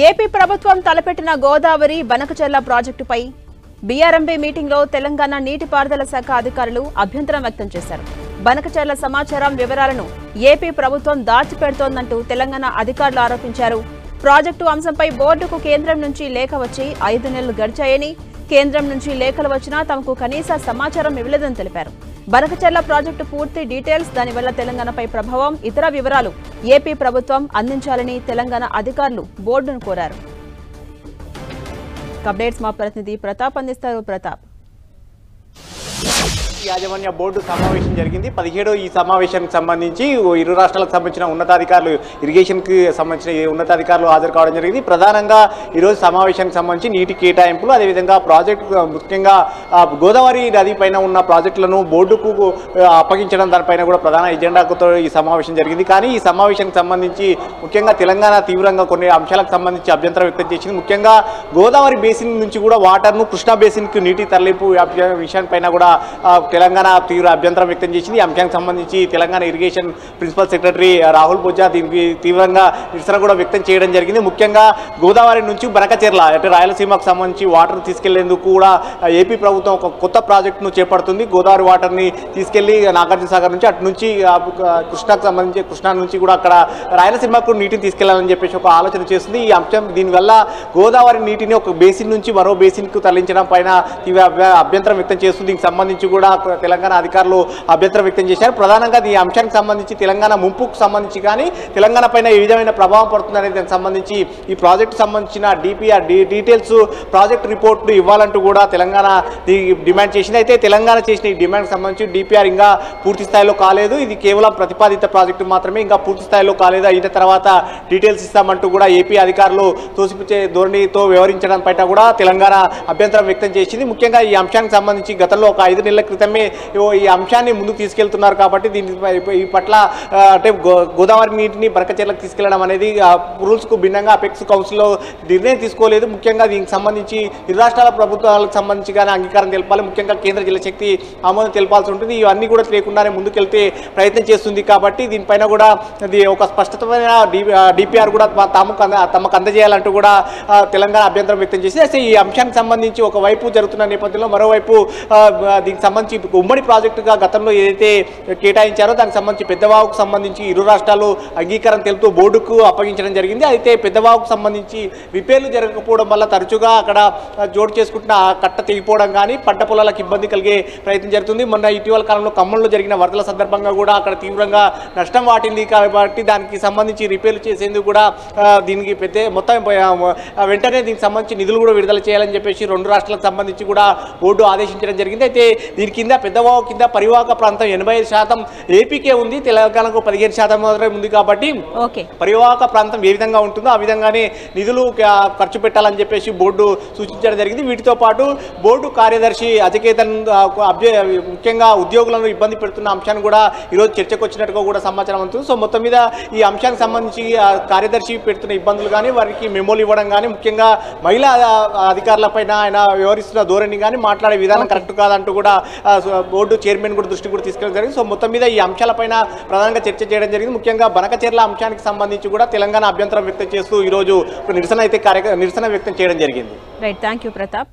AP ప్రభుత్వం తలపెట్టిన గోదావరి బనకచెర్ల ప్రాజెక్టుపై బీఆర్ఎంబీ మీటింగ్లో తెలంగాణ నీటిపారుదల శాఖ అధికారులు అభ్యంతరం వ్యక్తం చేశారు. బనకచెర్ల సమాచారం వివరాలను ఏపీ ప్రభుత్వం దాచిపెడుతోందంటూ తెలంగాణ అధికారులు ఆరోపించారు. ప్రాజెక్టు అంశంపై బోర్డుకు కేంద్రం నుంచి లేఖ వచ్చి 5 నెలలు గడిచాయని, కేంద్రం నుంచి లేఖలు వచ్చినా తమకు కనీస సమాచారం ఇవ్వలేదని తెలిపారు. బనకచెర్ల ప్రాజెక్టు పూర్తి డీటెయిల్స్, దానివల్ల తెలంగాణపై ప్రభావం, ఇతర వివరాలు ఏపీ ప్రభుత్వం అందించాలని తెలంగాణ అధికారులు బోర్డును కోరారు. అప్డేట్స్ మా ప్రతినిధి ప్రతాప్ అందిస్తారు. ప్రతాప్, యాజమాన్య బోర్డు సమావేశం జరిగింది. 17 ఈ సమావేశానికి సంబంధించి ఇరు రాష్ట్రాలకు సంబంధించిన ఉన్నతాధికారులు, ఇరిగేషన్కి సంబంధించిన ఉన్నతాధికారులు హాజరు కావడం జరిగింది. ప్రధానంగా ఈరోజు సమావేశానికి సంబంధించి నీటి కేటాయింపులు, అదేవిధంగా ప్రాజెక్టు, ముఖ్యంగా గోదావరి నది పైన ఉన్న ప్రాజెక్టులను బోర్డుకు అప్పగించడం, దానిపైన కూడా ప్రధాన ఎజెండాతో ఈ సమావేశం జరిగింది. కానీ ఈ సమావేశానికి సంబంధించి ముఖ్యంగా తెలంగాణ తీవ్రంగా కొన్ని అంశాలకు సంబంధించి అభ్యంతరం వ్యక్తం చేసింది. ముఖ్యంగా గోదావరి బేసిన్ నుంచి కూడా వాటర్ను కృష్ణా బేసిన్కు నీటి తరలింపు విషయానిపైన కూడా తెలంగాణ తీవ్ర అభ్యంతరం వ్యక్తం చేసింది. ఈ అంశానికి సంబంధించి Telangana irrigation principal secretary Rahul Bojja దీనికి తీవ్రంగా నిరసన కూడా వ్యక్తం చేయడం జరిగింది. ముఖ్యంగా గోదావరి నుంచి బనకచెర్ల అంటే రాయలసీమకు సంబంధించి వాటర్ తీసుకెళ్లేందుకు కూడా ఏపీ ప్రభుత్వం ఒక కొత్త ప్రాజెక్టును చేపడుతుంది. గోదావరి వాటర్ని తీసుకెళ్లి నాగార్జున సాగర్ నుంచి అటు నుంచి కృష్ణాకు సంబంధించి కృష్ణా నుంచి కూడా అక్కడ రాయలసీమకు నీటిని తీసుకెళ్లాలని చెప్పేసి ఒక ఆలోచన చేస్తుంది. ఈ అంశం దీనివల్ల గోదావరి నీటిని ఒక బేసిన్ నుంచి మరో బేసిన్కు తరలించడం పైన తీవ్ర అభ్యంతరం వ్యక్తం చేస్తుంది. దీనికి సంబంధించి కూడా తెలంగాణ అధికారులు అభ్యంతరం వ్యక్తం చేశారు. ప్రధానంగా ఈ అంశానికి సంబంధించి తెలంగాణ ముంపుకు సంబంధించి కానీ తెలంగాణ పైన ఏ విధమైన ప్రభావం పడుతుందనే దానికి సంబంధించి ఈ ప్రాజెక్టు సంబంధించిన డిపిఆర్ డీటెయిల్స్, ప్రాజెక్ట్ రిపోర్ట్లు ఇవ్వాలంటూ కూడా తెలంగాణ డిమాండ్ చేసింది. అయితే తెలంగాణ చేసిన ఈ డిమాండ్కి సంబంధించి డిపిఆర్ ఇంకా పూర్తి స్థాయిలో కాలేదు, ఇది కేవలం ప్రతిపాదిత ప్రాజెక్టు మాత్రమే, ఇంకా పూర్తి స్థాయిలో కాలేదు, అయిన తర్వాత డీటెయిల్స్ ఇస్తామంటూ కూడా ఏపీ అధికారులు తోసిపుచ్చే ధోరణితో వ్యవహరించడం పైన కూడా తెలంగాణ అభ్యంతరం వ్యక్తం చేసింది. ముఖ్యంగా ఈ అంశానికి సంబంధించి గతంలో ఒక 5 నెలల క్రితమే ఈ అంశాన్ని ముందుకు తీసుకెళ్తున్నారు కాబట్టి ఈ పట్ల అంటే గోదావరి నీటిని బనకచెర్లకు తీసుకెళ్లడం అనేది రూల్స్కు భిన్నంగా అపెక్స్ కౌన్సిల్లో నిర్ణయం తీసుకోలేదు. ముఖ్యంగా దీనికి సంబంధించి ఇరు రాష్ట్రాల ప్రభుత్వాలకు సంబంధించి కానీ అంగీకారం తెలపాలి, ముఖ్యంగా కేంద్ర జలశక్తి ఆమోదం తెలపాల్సి ఉంటుంది. ఇవన్నీ కూడా లేకుండానే ముందుకెళ్తే ప్రయత్నం చేస్తుంది కాబట్టి దీనిపైన కూడా ఒక స్పష్టమైన డిపిఆర్ కూడా తమకు అందజేయాలంటూ కూడా తెలంగాణ అభ్యంతరం వ్యక్తం చేసి, అయితే ఈ అంశానికి సంబంధించి ఒకవైపు జరుగుతున్న నేపథ్యంలో మరోవైపు దీనికి సంబంధించి ఉమ్మడి ప్రాజెక్టుగా గతంలో ఏదైతే కేటాయించారో దానికి సంబంధించి పెద్దవాగుకు సంబంధించి ఇరు రాష్ట్రాలు అంగీకారం తెలుపుతూ బోర్డుకు అప్పగించడం జరిగింది. అయితే పెద్దవాగుకు సంబంధించి రిపేర్లు జరగకపోవడం వల్ల తరచుగా అక్కడ జోడు చేసుకుంటున్న కట్ట తెగిపోవడం కానీ పంట పొలాలకు ఇబ్బంది కలిగే ప్రయత్నం జరుగుతుంది. మొన్న ఇటీవల కాలంలో ఖమ్మంలో జరిగిన వరదల సందర్భంగా కూడా అక్కడ తీవ్రంగా నష్టం వాటింది కాబట్టి దానికి సంబంధించి రిపేర్లు చేసేందుకు కూడా దీనికి మొత్తం వెంటనే దీనికి సంబంధించి నిధులు కూడా విడుదల చేయాలని చెప్పేసి 2 రాష్ట్రాలకు సంబంధించి కూడా బోర్డు ఆదేశించడం జరిగింది. అయితే దీని కింద పెద్దవాగు కింద పరివాహక ప్రాంతం 85% ఏపీకే ఉంది, తెలంగాణకు 15% మాత్రమే ఉంది. కాబట్టి పరివాహక ప్రాంతం ఏ విధంగా ఉంటుందో ఆ విధంగానే నిధులు ఖర్చు పెట్టాలని చెప్పేసి బోర్డు సూచించడం జరిగింది. వీటితో పాటు బోర్డు కార్యదర్శి అజకేతన్ ముఖ్యంగా ఉద్యోగులను ఇబ్బంది పెడుతున్న అంశాన్ని కూడా ఈరోజు చర్చకు వచ్చినట్టుగా కూడా సమాచారం అవుతుంది. సో మొత్తం మీద ఈ అంశానికి సంబంధించి కార్యదర్శి పెడుతున్న ఇబ్బందులు కానీ, వారికి మెమోలు ఇవ్వడం కానీ, ముఖ్యంగా మహిళా అధికారుల పైన ఆయన వ్యవహరిస్తున్న ధోరణి కానీ, మాట్లాడే విధానం కరెక్ట్ కాదంటూ కూడా బోర్డు చైర్మన్ కూడా దృష్టి కూడా తీసుకెళ్ళడం జరిగింది. సో మొత్తం మీద ఈ అంశాలపైన ప్రధానంగా చర్చ చేయడం జరిగింది. ముఖ్యంగా బనకచెర్ల అంశానికి సంబంధించి కూడా తెలంగాణ అభ్యంతరం వ్యక్తం చేస్తూ ఈరోజు నిరసన వ్యక్తం చేయడం జరిగింది. Right, thank you Pratap.